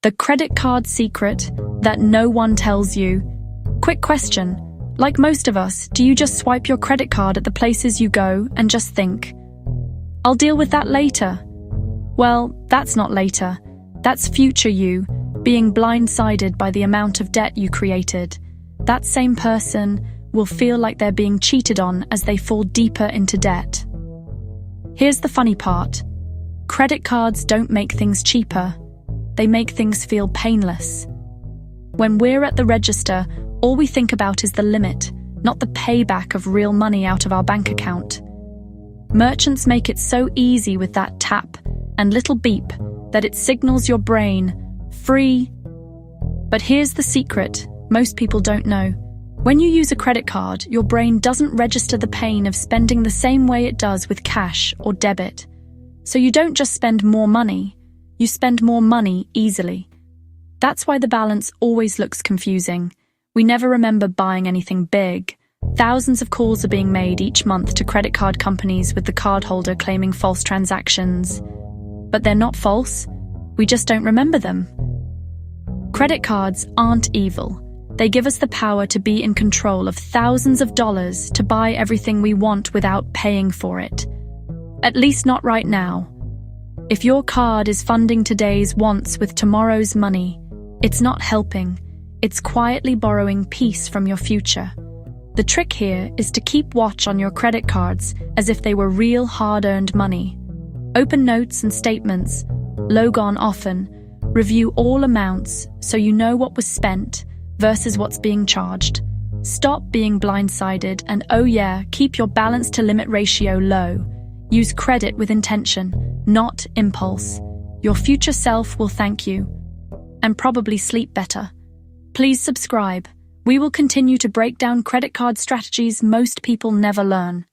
The credit card secret that no one tells you. Quick question. Like most of us, do you just swipe your credit card at the places you go and just think, "I'll deal with that later"? Well, that's not later. That's future you, being blindsided by the amount of debt you created. That same person will feel like they're being cheated on as they fall deeper into debt. Here's the funny part. Credit cards don't make things cheaper. They make things feel painless. When we're at the register, all we think about is the limit, not the payback of real money out of our bank account. Merchants make it so easy with that tap and little beep that it signals your brain, free. But here's the secret most people don't know. When you use a credit card, your brain doesn't register the pain of spending the same way it does with cash or debit. So you don't just spend more money, you spend more money easily. That's why the balance always looks confusing. We never remember buying anything big. Thousands of calls are being made each month to credit card companies with the cardholder claiming false transactions. But they're not false, we just don't remember them. Credit cards aren't evil. They give us the power to be in control of thousands of dollars to buy everything we want without paying for it. At least not right now. If your card is funding today's wants with tomorrow's money, it's not helping. It's quietly borrowing peace from your future. The trick here is to keep watch on your credit cards as if they were real hard-earned money. Open notes and statements, log on often, review all amounts so you know what was spent versus what's being charged. Stop being blindsided and keep your balance to limit ratio low. Use credit with intention, not impulse. Your future self will thank you and probably sleep better. Please subscribe. We will continue to break down credit card strategies most people never learn.